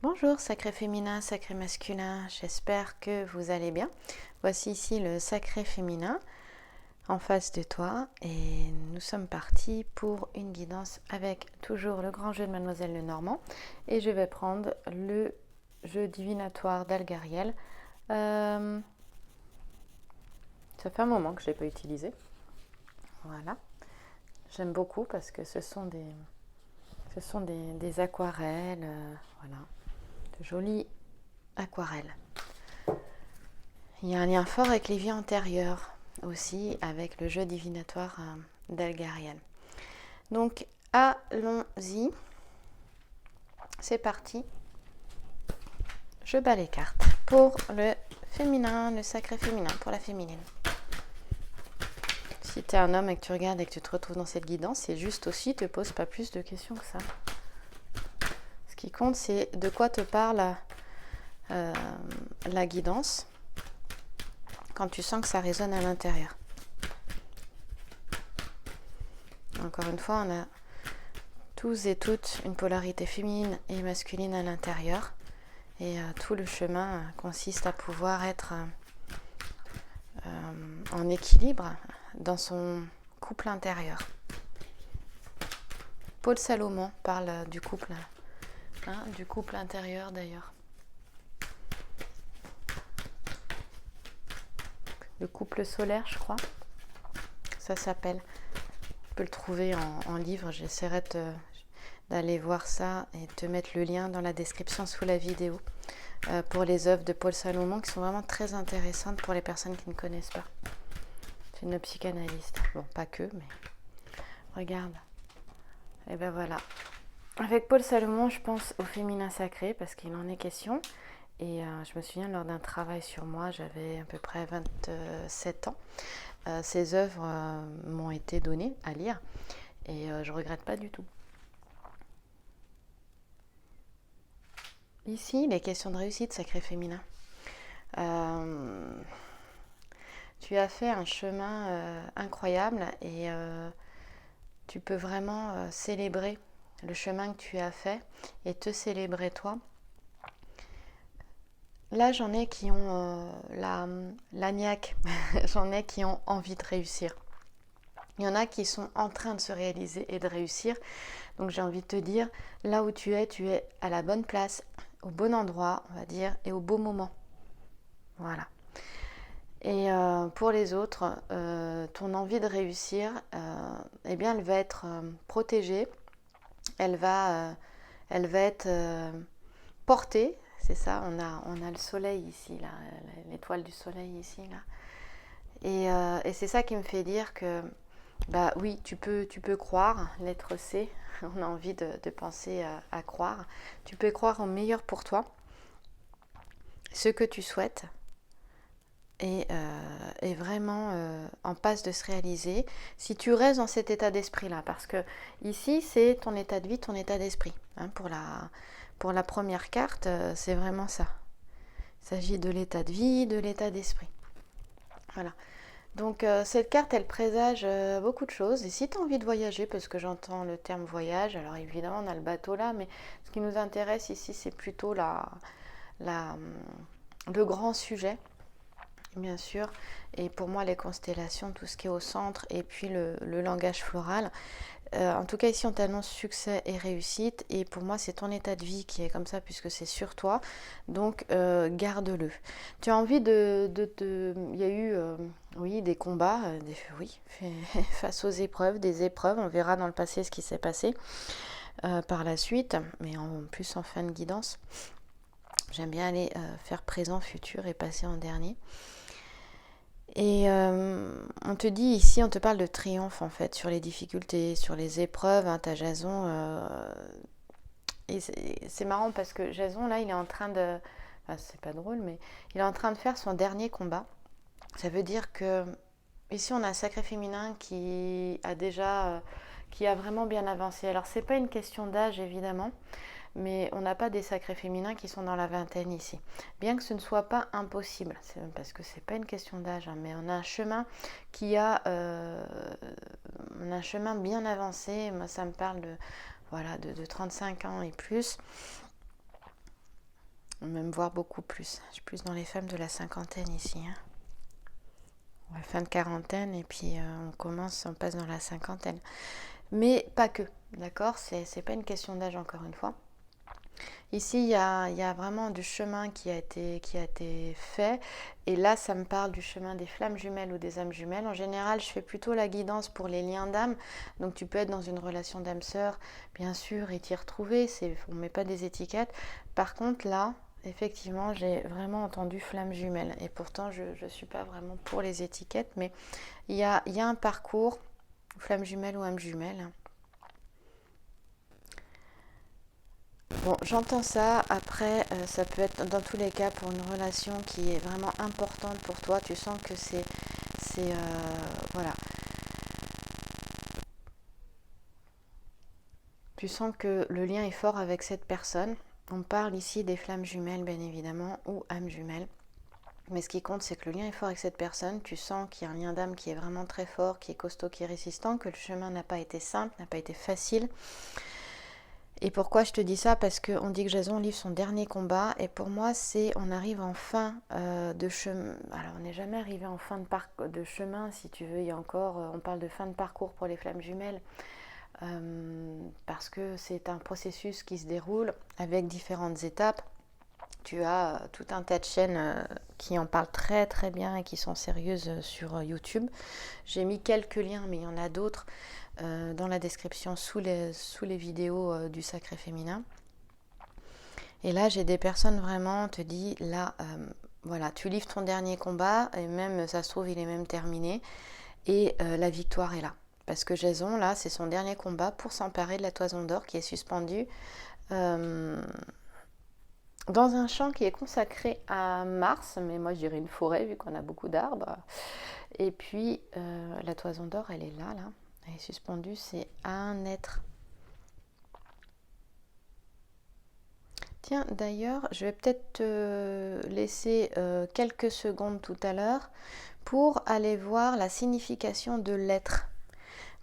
Bonjour sacré féminin, sacré masculin, j'espère que vous allez bien. Voici ici le sacré féminin en face de toi et nous sommes partis pour une guidance avec toujours le grand jeu de Mademoiselle Lenormand et je vais prendre le jeu divinatoire d'Algariel. Ça fait un moment que je ne l'ai pas utilisé. Voilà. J'aime beaucoup parce que ce sont des aquarelles, voilà, de jolies aquarelles. Il y a un lien fort avec les vies antérieures aussi, avec le jeu divinatoire d'Algariel. Donc, allons-y. C'est parti. Je bats les cartes pour le féminin, le sacré féminin, pour la féminine. Si tu es un homme et que tu regardes et que tu te retrouves dans cette guidance, c'est juste aussi, te pose pas plus de questions que ça. Ce qui compte, c'est de quoi te parle la guidance quand tu sens que ça résonne à l'intérieur. Encore une fois, on a tous et toutes une polarité féminine et masculine à l'intérieur. Et tout le chemin consiste à pouvoir être en équilibre dans son couple intérieur. Paul Salomon parle du couple intérieur d'ailleurs. Le couple solaire, je crois, ça s'appelle. Tu peux le trouver en livre, j'essaierai d'aller voir ça et te mettre le lien dans la description sous la vidéo pour les œuvres de Paul Salomon qui sont vraiment très intéressantes pour les personnes qui ne connaissent pas. C'est une psychanalyste. Bon, pas que, mais regarde. Et ben voilà. Avec Paul Salomon, je pense au féminin sacré parce qu'il en est question. Et je me souviens, lors d'un travail sur moi, j'avais à peu près 27 ans. Ces œuvres m'ont été données à lire et je ne regrette pas du tout. Ici, les questions de réussite sacré féminin. Tu as fait un chemin incroyable et tu peux vraiment célébrer le chemin que tu as fait et te célébrer toi. Là, j'en ai qui ont la niaque, j'en ai qui ont envie de réussir. Il y en a qui sont en train de se réaliser et de réussir. Donc j'ai envie de te dire, là où tu es à la bonne place, au bon endroit, on va dire, et au beau moment. Voilà. Et pour les autres, ton envie de réussir, eh bien, elle va être protégée, elle va être portée, c'est ça, on a le soleil ici, là, l'étoile du soleil ici, là. Et c'est ça qui me fait dire que, bah oui, tu peux croire, lettre C, on a envie de penser à croire, tu peux croire en meilleur pour toi, ce que tu souhaites, est vraiment en passe de se réaliser si tu restes dans cet état d'esprit-là. Parce que ici, c'est ton état de vie, ton état d'esprit. Hein, pour la première carte, c'est vraiment ça. Il s'agit de l'état de vie, de l'état d'esprit. Voilà. Donc cette carte, elle présage beaucoup de choses. Et si tu as envie de voyager, parce que j'entends le terme voyage, alors évidemment, on a le bateau là, mais ce qui nous intéresse ici, c'est plutôt le grand sujet. Bien sûr, et pour moi les constellations, tout ce qui est au centre, et puis le langage floral. En tout cas ici on t'annonce succès et réussite, et pour moi c'est ton état de vie qui est comme ça puisque c'est sur toi, donc garde-le. Tu as envie il y a eu oui, des combats, oui, face aux épreuves, des épreuves, on verra dans le passé ce qui s'est passé par la suite, mais en plus en fin de guidance. J'aime bien aller faire présent, futur et passé en dernier. Et on te dit ici, on te parle de triomphe en fait, sur les difficultés, sur les épreuves. Hein, t'as Jason. Et c'est marrant parce que Jason, là, il est en train de... Enfin, c'est pas drôle, mais il est en train de faire son dernier combat. Ça veut dire que ici, on a un sacré féminin qui a déjà... qui a vraiment bien avancé. Alors, c'est pas une question d'âge, évidemment, mais on n'a pas des sacrés féminins qui sont dans la vingtaine ici. Bien que ce ne soit pas impossible, parce que c'est pas une question d'âge, hein, mais on a un chemin on a un chemin bien avancé. Moi, ça me parle de 35 ans et plus. même voire beaucoup plus. Je suis plus dans les femmes de la cinquantaine ici. Hein. Ouais, fin de quarantaine et puis on passe dans la cinquantaine. Mais pas que, d'accord? C'est pas une question d'âge encore une fois. Ici, il y a vraiment du chemin qui a été fait. Et là, ça me parle du chemin des flammes jumelles ou des âmes jumelles. En général, je fais plutôt la guidance pour les liens d'âme. Donc, tu peux être dans une relation d'âme-sœur, bien sûr, et t'y retrouver. On ne met pas des étiquettes. Par contre, là, effectivement, j'ai vraiment entendu flammes jumelles. Et pourtant, je ne suis pas vraiment pour les étiquettes. Mais il y a un parcours, flammes jumelles ou âmes jumelles. Bon, j'entends ça. Après, ça peut être dans tous les cas pour une relation qui est vraiment importante pour toi. Tu sens que voilà. Tu sens que le lien est fort avec cette personne. On parle ici des flammes jumelles, bien évidemment, ou âmes jumelles. Mais ce qui compte, c'est que le lien est fort avec cette personne. Tu sens qu'il y a un lien d'âme qui est vraiment très fort, qui est costaud, qui est résistant, que le chemin n'a pas été simple, n'a pas été facile. Et pourquoi je te dis ça? Parce qu'on dit que Jason livre son dernier combat. Et pour moi, on arrive en fin de chemin. Alors, on n'est jamais arrivé en fin de chemin, si tu veux. Il y a encore, on parle de fin de parcours pour les flammes jumelles. Parce que c'est un processus qui se déroule avec différentes étapes. Tu as tout un tas de chaînes qui en parlent très très bien et qui sont sérieuses sur YouTube. J'ai mis quelques liens, mais il y en a d'autres dans la description sous les vidéos du Sacré Féminin. Et là, j'ai des personnes vraiment, te dis, là, voilà, tu livres ton dernier combat, et même, ça se trouve, il est même terminé, et la victoire est là. Parce que Jason, là, c'est son dernier combat pour s'emparer de la toison d'or qui est suspendue dans un champ qui est consacré à Mars, mais moi je dirais une forêt vu qu'on a beaucoup d'arbres. Et puis la toison d'or, elle est là, elle est suspendue, c'est un être. Tiens, d'ailleurs, je vais peut-être te laisser quelques secondes tout à l'heure pour aller voir la signification de l'être.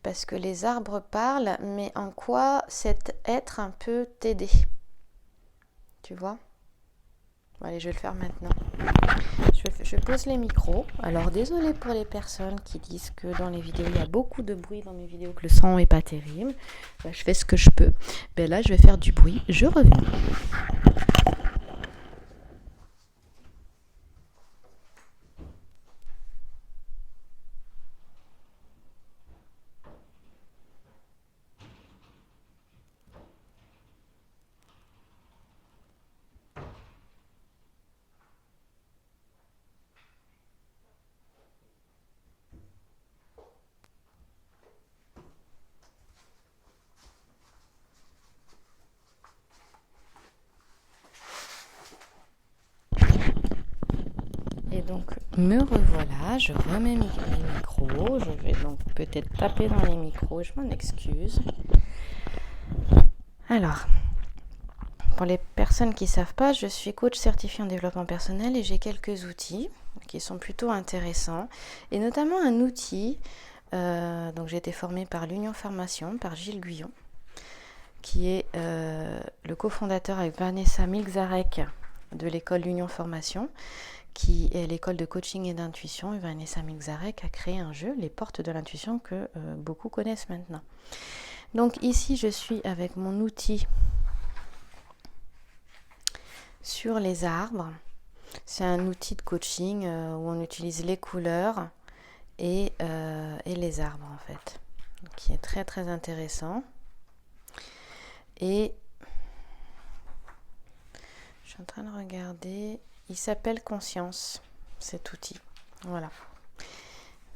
Parce que les arbres parlent, mais en quoi cet être peut t'aider? Tu vois? Allez, je vais le faire maintenant. Je pose les micros. Alors, désolé pour les personnes qui disent que dans les vidéos, il y a beaucoup de bruit dans mes vidéos, que le son n'est pas terrible. Je fais ce que je peux. Là, je vais faire du bruit. Je reviens. Et donc, me revoilà, je remets mes micros, je vais donc peut-être taper dans les micros, je m'en excuse. Alors, pour les personnes qui ne savent pas, je suis coach certifié en développement personnel et j'ai quelques outils qui sont plutôt intéressants, et notamment un outil, donc j'ai été formée par l'Union Formation, par Gilles Guyon, qui est le cofondateur avec Vanessa Milczarek de l'école l'Union Formation, qui est l'école de coaching et d'intuition. Et Vanessa Milczarek a créé un jeu, les portes de l'intuition, que beaucoup connaissent maintenant. Donc ici, je suis avec mon outil sur les arbres. C'est un outil de coaching où on utilise les couleurs et les arbres en fait, qui est très très intéressant. Et je suis en train de regarder, il s'appelle Conscience, cet outil. Voilà.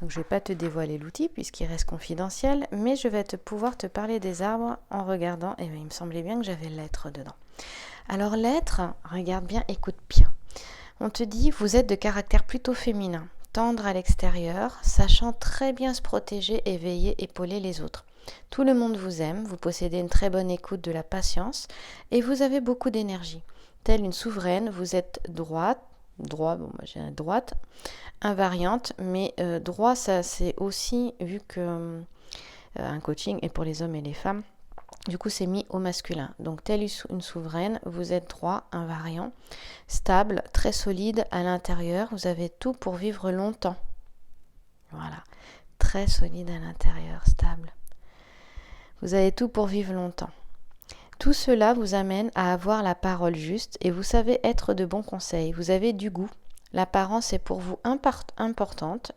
Donc je ne vais pas te dévoiler l'outil puisqu'il reste confidentiel, mais je vais pouvoir te parler des arbres en regardant, et il me semblait bien que j'avais l'être dedans. Alors l'être, regarde bien, écoute bien. On te dit, vous êtes de caractère plutôt féminin, tendre à l'extérieur, sachant très bien se protéger et veiller, épauler les autres. Tout le monde vous aime, vous possédez une très bonne écoute, de la patience, et vous avez beaucoup d'énergie. Telle une souveraine, vous êtes droite, invariante, mais droit, ça c'est aussi, vu que un coaching est pour les hommes et les femmes, Du coup, c'est mis au masculin. Donc, telle une souveraine, vous êtes droit, invariant, stable, très solide à l'intérieur. Vous avez tout pour vivre longtemps. Voilà. Très solide à l'intérieur, stable. Vous avez tout pour vivre longtemps. Tout cela vous amène à avoir la parole juste et vous savez être de bons conseils. Vous avez du goût. L'apparence est pour vous importante.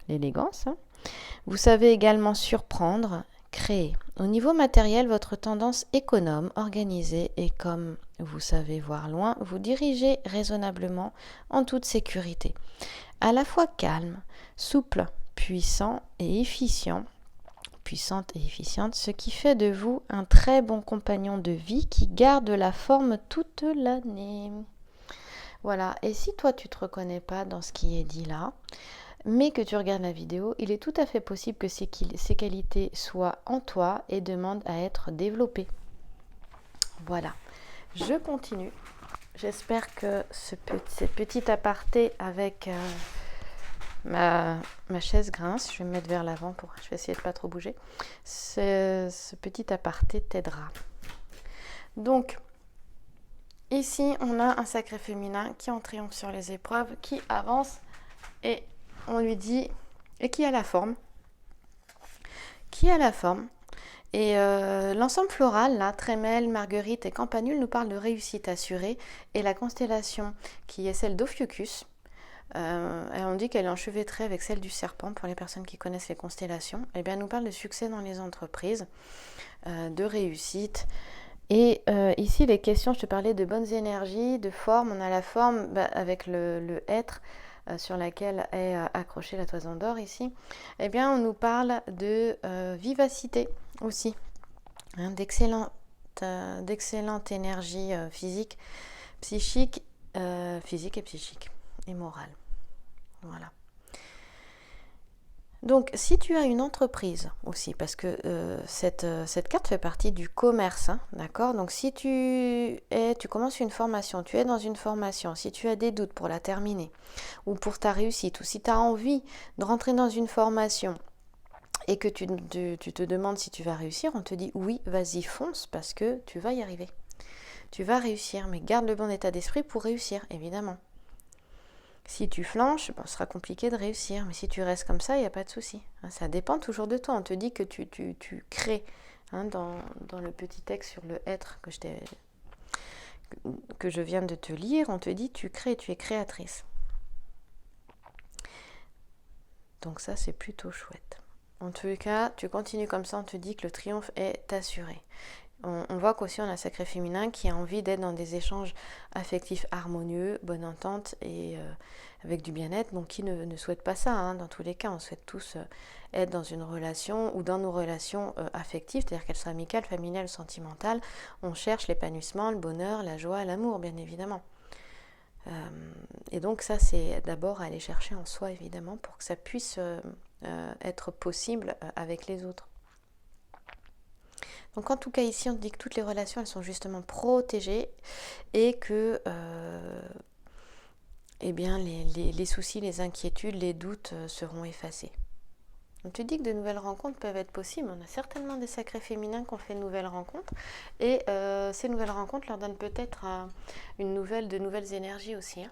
L'élégance. Vous savez également surprendre, créer. Au niveau matériel, votre tendance économe, organisée et comme vous savez voir loin, vous dirigez raisonnablement en toute sécurité. À la fois calme, souple, puissant et efficient, puissante et efficiente, ce qui fait de vous un très bon compagnon de vie qui garde la forme toute l'année. Voilà, et si toi tu ne te reconnais pas dans ce qui est dit là, mais que tu regardes la vidéo, il est tout à fait possible que ces qualités soient en toi et demandent à être développées. Voilà, je continue. J'espère que cette petite aparté avec ma chaise grince, je vais me mettre vers l'avant, je vais essayer de ne pas trop bouger. Ce petit aparté t'aidera. Donc, ici, on a un sacré féminin qui en triomphe sur les épreuves, qui avance et on lui dit, et qui a la forme. Et l'ensemble floral, là, Trémel, Marguerite et Campanule, nous parle de réussite assurée. Et la constellation, qui est celle d'Ophiuchus, et on dit qu'elle est enchevêtrée avec celle du serpent, pour les personnes qui connaissent les constellations, et bien, elle nous parle de succès dans les entreprises, de réussite. Et ici, les questions, je te parlais de bonnes énergies, de forme. On a la forme avec le être, sur laquelle est accrochée la toison d'or ici. Eh bien, on nous parle de vivacité aussi, hein, d'excellente énergie physique, psychique, physique et psychique et morale. Voilà. Donc, si tu as une entreprise aussi, parce que cette carte fait partie du commerce, hein, d'accord? Donc, si tu commences une formation, tu es dans une formation, si tu as des doutes pour la terminer, ou pour ta réussite, ou si tu as envie de rentrer dans une formation et que tu te demandes si tu vas réussir, on te dit oui, vas-y, fonce, parce que tu vas y arriver. Tu vas réussir, mais garde le bon état d'esprit pour réussir, évidemment. Si tu flanches, ce sera compliqué de réussir, mais si tu restes comme ça, il n'y a pas de souci. Ça dépend toujours de toi. On te dit que tu crées, hein, dans le petit texte sur le être que je viens de te lire, on te dit tu crées, tu es créatrice. Donc ça, c'est plutôt chouette. En tout cas, tu continues comme ça, on te dit que le triomphe est assuré. On voit qu'aussi on a un sacré féminin qui a envie d'être dans des échanges affectifs harmonieux, bonne entente et avec du bien-être. Donc qui ne souhaite pas ça, hein, dans tous les cas, on souhaite tous être dans une relation ou dans nos relations affectives, c'est-à-dire qu'elles soient amicales, familiales, sentimentales. On cherche l'épanouissement, le bonheur, la joie, l'amour, bien évidemment. Et donc ça, c'est d'abord aller chercher en soi, évidemment, pour que ça puisse être possible avec les autres. Donc en tout cas ici on dit que toutes les relations elles sont justement protégées et que eh bien, les soucis, les inquiétudes, les doutes seront effacés. On te dit que de nouvelles rencontres peuvent être possibles. On a certainement des sacrés féminins qui ont fait de nouvelles rencontres et ces nouvelles rencontres leur donnent peut-être de nouvelles énergies aussi, hein.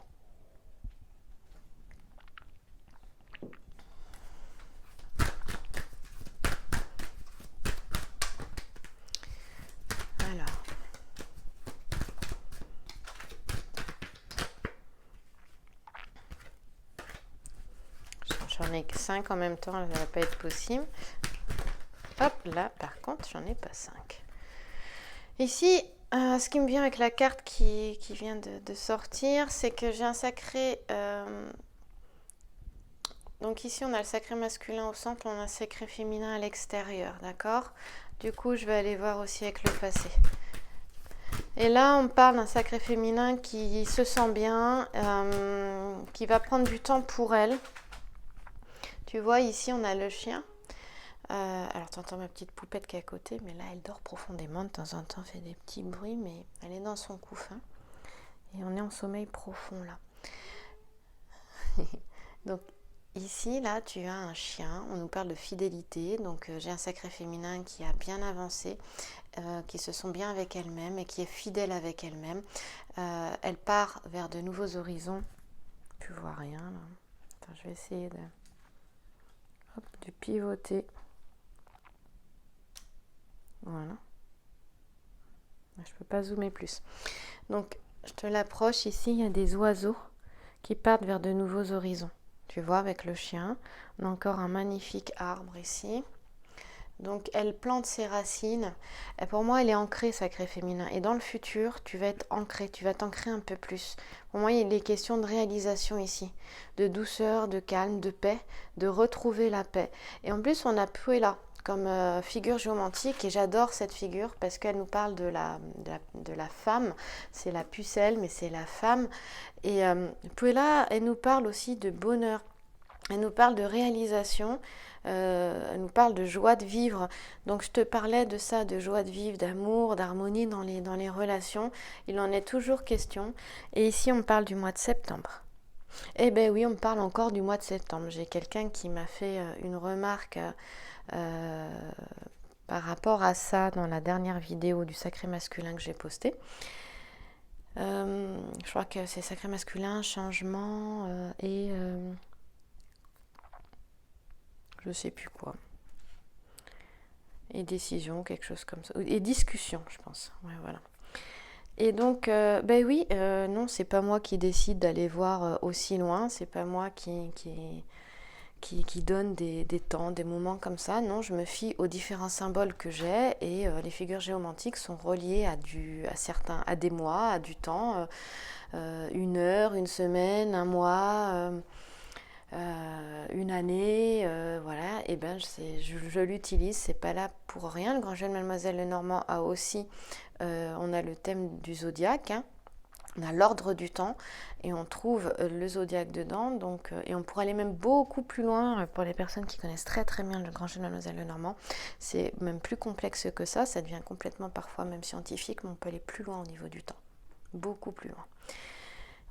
J'en ai que 5 en même temps, ça ne va pas être possible. Hop, là, par contre, j'en ai pas 5. Ici, ce qui me vient avec la carte qui vient de sortir, c'est que j'ai un sacré... Donc ici, on a le sacré masculin au centre, on a un sacré féminin à l'extérieur, d'accord? Du coup, je vais aller voir aussi avec le passé. Et là, on parle d'un sacré féminin qui se sent bien, qui va prendre du temps pour elle. Tu vois, ici, on a le chien. Alors, tu entends ma petite poupette qui est à côté, mais là, elle dort profondément. De temps en temps, elle fait des petits bruits, mais elle est dans son couffin. Et on est en sommeil profond, là. Donc, Ici, là, tu as un chien, on nous parle de fidélité, donc j'ai un sacré féminin qui a bien avancé, qui se sent bien avec elle-même et qui est fidèle avec elle-même. Elle part vers de nouveaux horizons. Tu vois rien là. Attends, je vais essayer de pivoter. Voilà. Je peux pas zoomer plus. Donc, je te l'approche ici, il y a des oiseaux qui partent vers de nouveaux horizons. Tu vois, avec le chien, on a encore un magnifique arbre ici. Donc, elle plante ses racines. Et pour moi, elle est ancrée, sacré féminin. Et dans le futur, tu vas être ancré, tu vas t'ancrer un peu plus. Pour moi, il est question de réalisation ici, de douceur, de calme, de paix, de retrouver la paix. Et en plus, on a Puella comme figure géomantique, et j'adore cette figure parce qu'elle nous parle de la femme. C'est la pucelle, mais c'est la femme. Et Puella, elle nous parle aussi de bonheur. Elle nous parle de réalisation, elle nous parle de joie de vivre. Donc je te parlais de ça, de joie de vivre, d'amour, d'harmonie dans les relations. Il en est toujours question. Et ici, on parle du mois de septembre. Eh bien oui, on parle encore du mois de septembre. J'ai quelqu'un qui m'a fait une remarque euh, par rapport à ça dans la dernière vidéo du sacré masculin que j'ai postée. Je crois que c'est sacré masculin, changement et je sais plus quoi. Et décision, quelque chose comme ça. Et discussion, je pense. Ouais, voilà. Et donc, ben oui, non, c'est pas moi qui décide d'aller voir aussi loin. C'est pas moi qui donne des temps, des moments comme ça. Non, je me fie aux différents symboles que j'ai et les figures géomantiques sont reliées à des mois, à du temps, une heure, une semaine, un mois. Une année, voilà, et ben je l'utilise, c'est pas là pour rien. Le grand jeu de Mademoiselle Lenormand a aussi, on a le thème du zodiaque, hein, on a l'ordre du temps et on trouve le zodiaque dedans, donc, et on pourrait aller même beaucoup plus loin pour les personnes qui connaissent très très bien le grand jeu de Mademoiselle Lenormand. C'est même plus complexe que ça devient complètement parfois même scientifique, mais on peut aller plus loin au niveau du temps, beaucoup plus loin.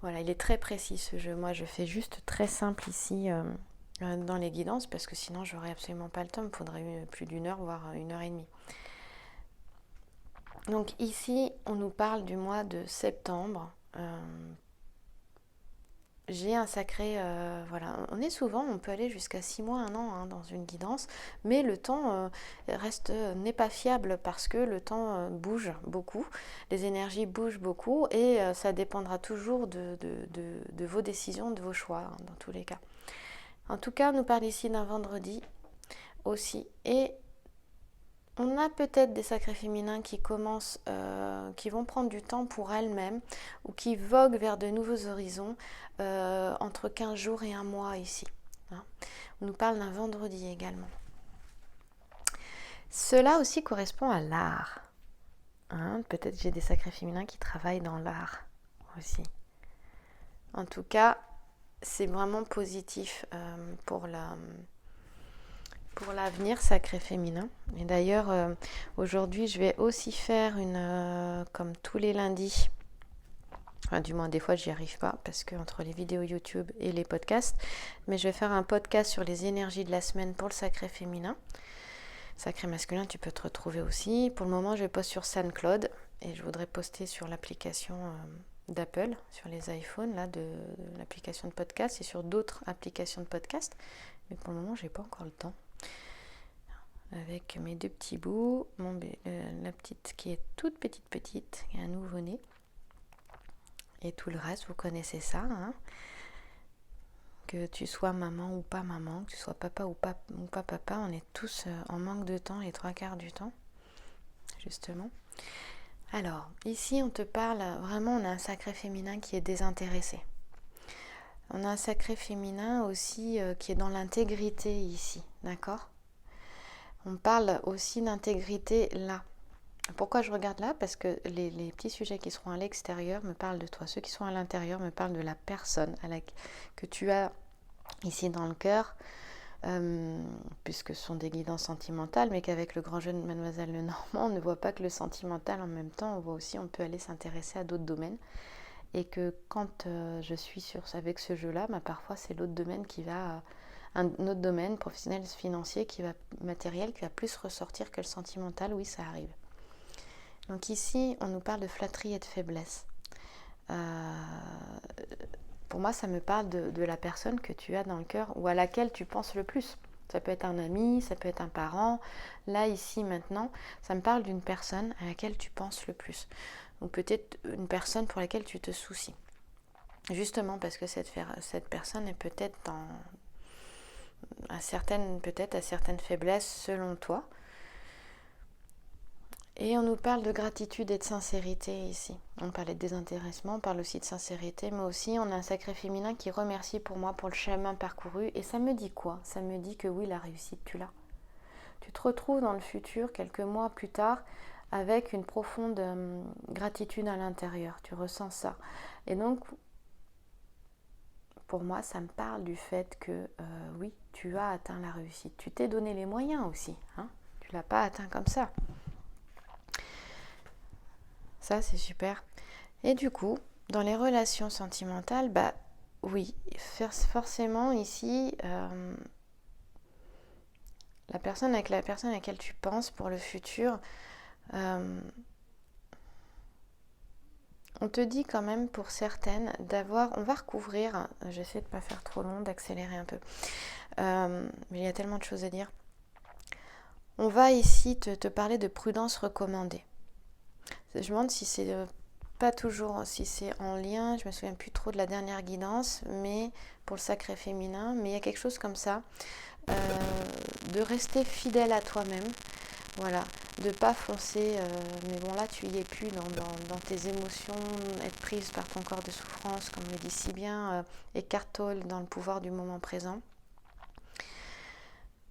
Voilà, il est très précis ce jeu. Moi, je fais juste très simple ici dans les guidances parce que sinon, j'aurais absolument pas le temps. Il me faudrait plus d'une heure, voire une heure et demie. Donc ici, on nous parle du mois de septembre. J'ai un sacré, voilà, on peut aller jusqu'à 6 mois, 1 an hein, dans une guidance, mais le temps n'est pas fiable parce que le temps bouge beaucoup, les énergies bougent beaucoup et ça dépendra toujours de vos décisions, de vos choix, hein, dans tous les cas. En tout cas, on nous parle ici d'un vendredi aussi et on a peut-être des sacrés féminins qui commencent, qui vont prendre du temps pour elles-mêmes ou qui voguent vers de nouveaux horizons entre 15 jours et 1 mois ici. Hein. On nous parle d'un vendredi également. Cela aussi correspond à l'art. Hein. Peut-être j'ai des sacrés féminins qui travaillent dans l'art aussi. En tout cas, c'est vraiment positif pour l'avenir sacré féminin. Et d'ailleurs, aujourd'hui, je vais aussi faire comme tous les lundis, enfin, du moins des fois j'y arrive pas parce que entre les vidéos YouTube et les podcasts, mais je vais faire un podcast sur les énergies de la semaine pour le sacré féminin. Sacré masculin, tu peux te retrouver aussi. Pour le moment, je poste sur SoundCloud et je voudrais poster sur l'application d'Apple, sur les iPhones, là, de l'application de podcast et sur d'autres applications de podcast. Mais pour le moment, j'ai pas encore le temps. Avec mes 2 petits bouts, la petite qui est toute petite, qui est un nouveau-né. Et tout le reste, vous connaissez ça. Hein. Que tu sois maman ou pas maman, que tu sois papa ou pas papa, on est tous en manque de temps les 3/4 du temps, justement. Alors, ici, on te parle, vraiment, on a un sacré féminin qui est désintéressé. On a un sacré féminin aussi qui est dans l'intégrité ici, d'accord ? On parle aussi d'intégrité là. Pourquoi je regarde là ? Parce que les petits sujets qui seront à l'extérieur me parlent de toi. Ceux qui sont à l'intérieur me parlent de la personne que tu as ici dans le cœur, puisque ce sont des guidances sentimentales, mais qu'avec le grand jeu de Mademoiselle Lenormand, on ne voit pas que le sentimental en même temps, on voit aussi, on peut aller s'intéresser à d'autres domaines. Et que quand je suis avec ce jeu-là, parfois c'est l'autre domaine qui va un autre domaine professionnel, financier, matériel, qui va plus ressortir que le sentimental. Oui, ça arrive. Donc ici, on nous parle de flatterie et de faiblesse. Pour moi, ça me parle de la personne que tu as dans le cœur ou à laquelle tu penses le plus. Ça peut être un ami, ça peut être un parent. Là, ici, maintenant, ça me parle d'une personne à laquelle tu penses le plus. Ou peut-être une personne pour laquelle tu te soucies. Justement parce que cette personne est peut-être à certaines faiblesses selon toi. Et on nous parle de gratitude et de sincérité ici. On parlait de désintéressement, on parle aussi de sincérité, mais aussi on a un sacré féminin qui remercie pour moi pour le chemin parcouru. Et ça me dit quoi? Ça me dit que oui, la réussite, tu l'as. Tu te retrouves dans le futur, quelques mois plus tard, avec une profonde gratitude à l'intérieur. Tu ressens ça. Et donc, pour moi, ça me parle du fait que oui, tu as atteint la réussite. Tu t'es donné les moyens aussi. Hein, tu ne l'as pas atteint comme ça. Ça, c'est super. Et du coup, dans les relations sentimentales, bah oui, forcément ici, la personne à laquelle tu penses pour le futur, on te dit quand même pour certaines on va recouvrir, j'essaie de ne pas faire trop long, d'accélérer un peu, mais il y a tellement de choses à dire. On va ici te parler de prudence recommandée. Je me demande si c'est pas toujours, si c'est en lien, je me souviens plus trop de la dernière guidance, mais pour le sacré féminin, mais il y a quelque chose comme ça, de rester fidèle à toi-même, voilà, de pas foncer, mais bon là tu y es plus dans tes émotions, être prise par ton corps de souffrance, comme le dit si bien Eckhart Tolle dans le pouvoir du moment présent.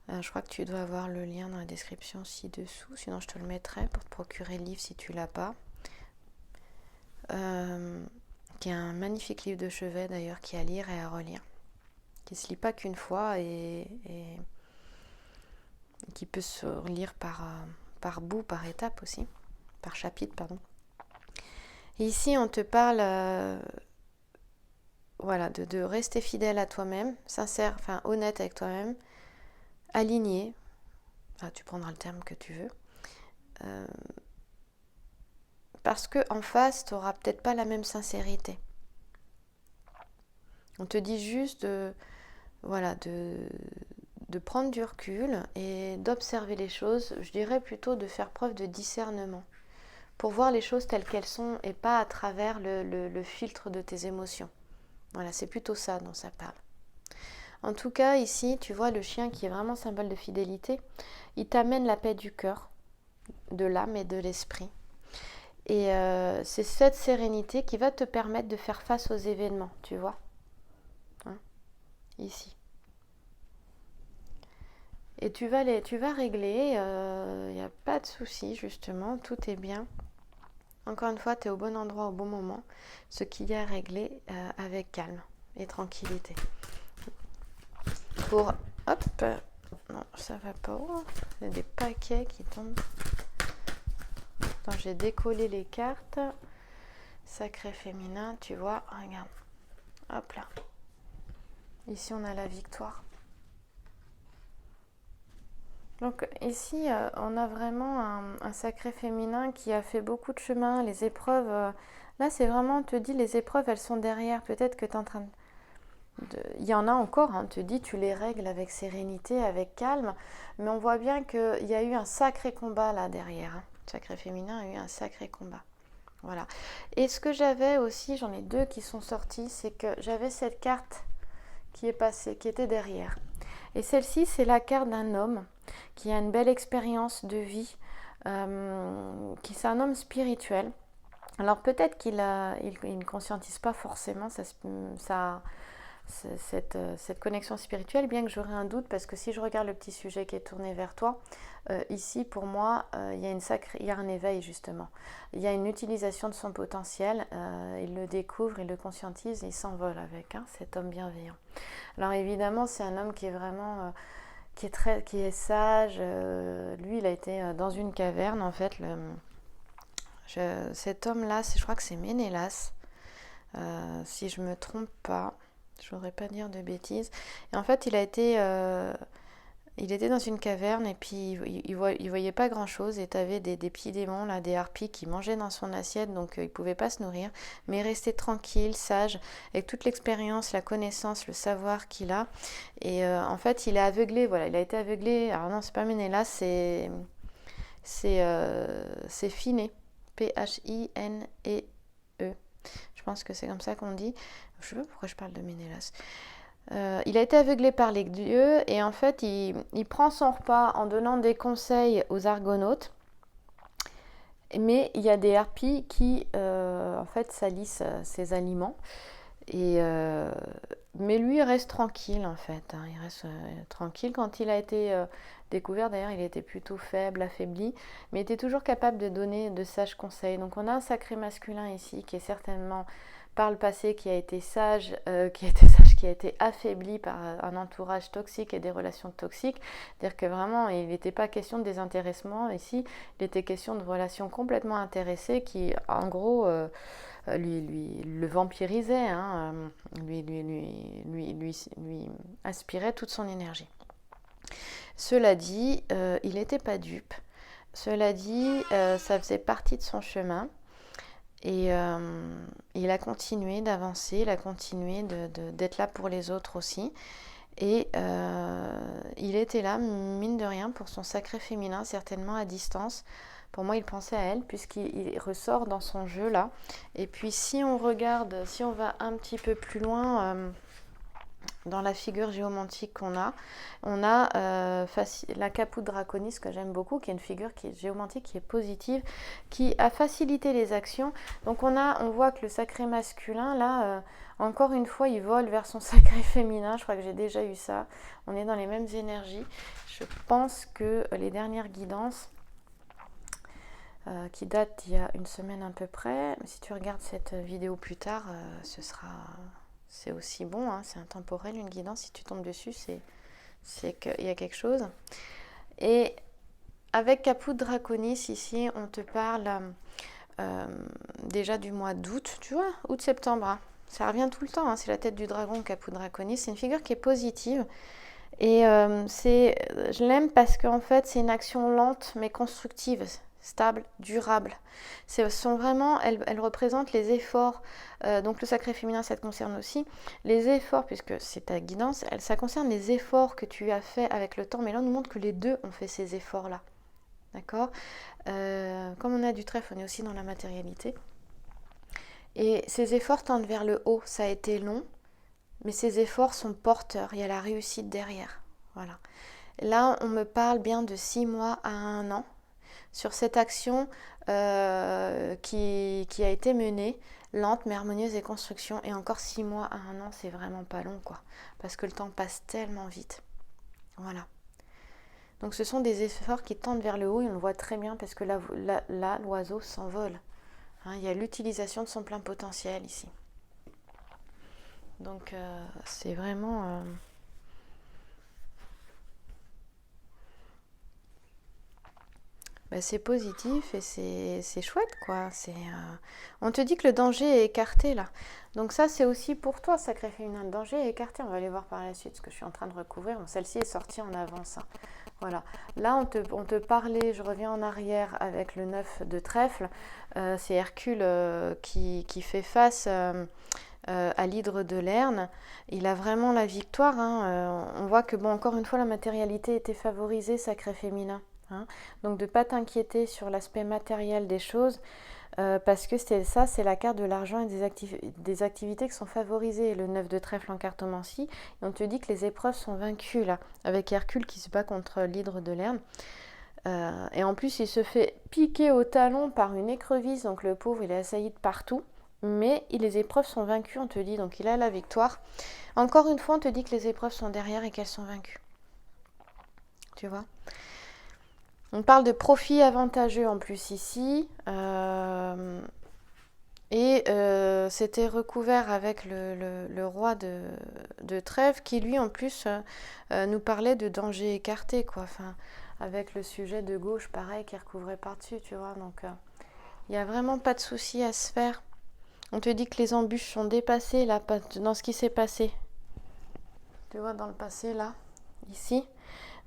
Je crois que tu dois avoir le lien dans la description ci-dessous, sinon je te le mettrai pour te procurer le livre si tu l'as pas. Qui est un magnifique livre de chevet d'ailleurs, qui est à lire et à relire, qui ne se lit pas qu'une fois et qui peut se relire par bout, par étape aussi, par chapitre, pardon. Et ici on te parle voilà, de rester fidèle à toi-même, sincère, enfin honnête avec toi-même, aligné, enfin, tu prendras le terme que tu veux, parce qu'en face, tu n'auras peut-être pas la même sincérité. On te dit juste de prendre du recul et d'observer les choses, je dirais plutôt de faire preuve de discernement, pour voir les choses telles qu'elles sont et pas à travers le filtre de tes émotions. Voilà, c'est plutôt ça dont ça parle. En tout cas, ici, tu vois le chien qui est vraiment symbole de fidélité, il t'amène la paix du cœur, de l'âme et de l'esprit. Et c'est cette sérénité qui va te permettre de faire face aux événements, tu vois. Hein, ici. Et tu vas régler, il n'y a pas de souci, justement, tout est bien. Encore une fois, tu es au bon endroit au bon moment, ce qu'il y a à régler avec calme et tranquillité. Hop, non, ça va pas, il y a des paquets qui tombent. Attends, j'ai décollé les cartes. Sacré féminin, tu vois, regarde. Hop là. Ici, on a la victoire. Donc ici, on a vraiment un sacré féminin qui a fait beaucoup de chemin. Les épreuves, là, c'est vraiment, on te dit, les épreuves, elles sont derrière. Peut-être que tu es en train il y en a encore, hein, on te dit, tu les règles avec sérénité, avec calme. Mais on voit bien qu'il y a eu un sacré combat là derrière. Hein. Le sacré féminin a eu un sacré combat. Voilà. Et ce que j'avais aussi, j'en ai deux qui sont sortis, c'est que j'avais cette carte qui est passée, qui était derrière. Et celle-ci, c'est la carte d'un homme qui a une belle expérience de vie, c'est un homme spirituel. Alors peut-être qu'il ne conscientise pas forcément cette connexion spirituelle, bien que j'aurais un doute, parce que si je regarde le petit sujet qui est tourné vers toi, ici pour moi il y a un éveil justement, il y a une utilisation de son potentiel, il le découvre, il le conscientise et il s'envole avec cet homme bienveillant. Alors évidemment c'est un homme qui est vraiment qui est sage, lui il a été dans une caverne en fait, cet homme là je crois que c'est Ménélas, si je me trompe pas. Je voudrais pas dire de bêtises. Et en fait, il était dans une caverne et puis il voyait pas grand-chose et tu avais des petits démons, là, des harpies qui mangeaient dans son assiette, donc il pouvait pas se nourrir, mais il restait tranquille, sage, avec toute l'expérience, la connaissance, le savoir qu'il a. Et en fait, il est aveuglé, voilà, il a été aveuglé. Alors non, c'est pas Ménélas, c'est Phiné, Phine-E. Je pense que c'est comme ça qu'on dit. Je sais pas pourquoi je parle de Ménélas. Il a été aveuglé par les dieux et en fait il prend son repas en donnant des conseils aux argonautes, mais il y a des harpies qui en fait salissent ses aliments et mais lui il reste tranquille en fait, hein. Il reste tranquille. Quand il a été découvert, d'ailleurs il était plutôt faible, affaibli, mais il était toujours capable de donner de sages conseils. Donc on a un sacré masculin ici qui est certainement par le passé qui a été sage, qui a été affaibli par un entourage toxique et des relations toxiques. C'est-à-dire que vraiment, il n'était pas question de désintéressement ici, il était question de relations complètement intéressées qui, en gros, lui le vampirisaient, hein, lui aspiraient toute son énergie. Cela dit, il n'était pas dupe. Cela dit, ça faisait partie de son chemin. Et il a continué d'avancer, il a continué d'être là pour les autres aussi. Et il était là, mine de rien, pour son sacré féminin, certainement à distance. Pour moi, il pensait à elle, puisqu'il ressort dans son jeu là. Et puis si on regarde, si on va un petit peu plus loin dans la figure géomantique qu'on a, on a la Caput Draconis que j'aime beaucoup, qui est une figure qui est géomantique, qui est positive, qui a facilité les actions. Donc on voit que le sacré masculin, là, encore une fois, il vole vers son sacré féminin. Je crois que j'ai déjà eu ça. On est dans les mêmes énergies. Je pense que les dernières guidances, qui datent d'il y a une semaine à peu près, si tu regardes cette vidéo plus tard, c'est aussi bon, hein, c'est intemporel une guidance, si tu tombes dessus, c'est qu'il y a quelque chose. Et avec Caput Draconis, ici, on te parle déjà du mois d'août, tu vois, août-septembre, hein. Ça revient tout le temps, hein, c'est la tête du dragon, Caput Draconis, c'est une figure qui est positive. Et je l'aime parce qu'en fait, c'est une action lente mais constructive, stable, durable. Elle représente les efforts. Donc le sacré féminin, ça te concerne aussi. Les efforts, puisque c'est ta guidance, ça concerne les efforts que tu as fait avec le temps. Mais là, on nous montre que les deux ont fait ces efforts-là. D'accord. Comme on a du trèfle, on est aussi dans la matérialité. Et ces efforts tendent vers le haut. Ça a été long, mais ces efforts sont porteurs. Il y a la réussite derrière. Voilà. Là, on me parle bien de 6 mois à 1 an sur cette action qui a été menée, lente mais harmonieuse et construction. Et encore 6 mois à 1 an, c'est vraiment pas long, quoi. Parce que le temps passe tellement vite. Voilà. Donc ce sont des efforts qui tendent vers le haut et on le voit très bien parce que là l'oiseau s'envole. Hein, il y a l'utilisation de son plein potentiel ici. Donc c'est vraiment... c'est positif et c'est chouette, quoi. On te dit que le danger est écarté là. Donc ça, c'est aussi pour toi, sacré féminin. Le danger est écarté. On va aller voir par la suite ce que je suis en train de recouvrir. Bon, celle-ci est sortie en avance, hein. Voilà. Là, on te parlait, je reviens en arrière avec le 9 de trèfle. C'est Hercule qui fait face à l'hydre de Lerne. Il a vraiment la victoire, hein. On voit que, bon, encore une fois, la matérialité était favorisée, sacré féminin. Hein. Donc de ne pas t'inquiéter sur l'aspect matériel des choses, parce que c'est la carte de l'argent et des activités qui sont favorisées. Le 9 de trèfle en cartomancie, et on te dit que les épreuves sont vaincues là, avec Hercule qui se bat contre l'hydre de Lerne. Et en plus il se fait piquer au talon par une écrevisse, donc le pauvre il est assailli de partout, mais les épreuves sont vaincues, on te dit, donc il a la victoire. Encore une fois, on te dit que les épreuves sont derrière et qu'elles sont vaincues. Tu vois ? On parle de profit avantageux en plus ici. C'était recouvert avec le roi de trèfle qui lui en plus nous parlait de danger écarté, quoi. Enfin, avec le sujet de gauche pareil qui recouvrait par-dessus, tu vois. Donc il n'y a vraiment pas de souci à se faire. On te dit que les embûches sont dépassées là, dans ce qui s'est passé. Tu vois, dans le passé, là, ici,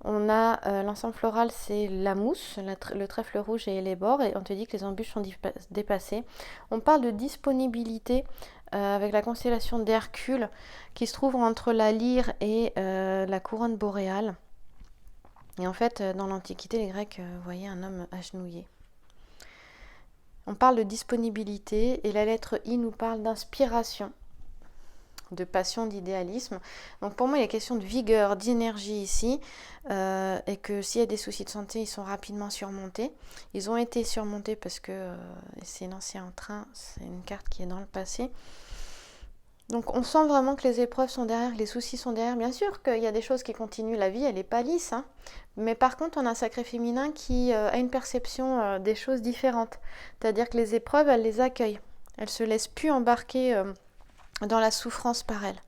on a l'ensemble floral, c'est la mousse, le trèfle rouge et les bords, et on te dit que les embûches sont dépassées. On parle de disponibilité avec la constellation d'Hercule, qui se trouve entre la lyre et la couronne boréale. Et en fait, dans l'Antiquité, les Grecs voyaient un homme agenouillé. On parle de disponibilité, et la lettre I nous parle d'inspiration, de passion, d'idéalisme. Donc pour moi, il y a question de vigueur, d'énergie ici, et que s'il y a des soucis de santé, ils sont rapidement surmontés. Ils ont été surmontés parce que c'est un ancien train, c'est une carte qui est dans le passé. Donc on sent vraiment que les épreuves sont derrière, que les soucis sont derrière. Bien sûr qu'il y a des choses qui continuent, la vie elle n'est pas lisse, hein. Mais par contre on a un sacré féminin qui a une perception des choses différentes. C'est-à-dire que les épreuves, elle les accueille. Elle ne se laisse plus embarquer dans la souffrance par elle.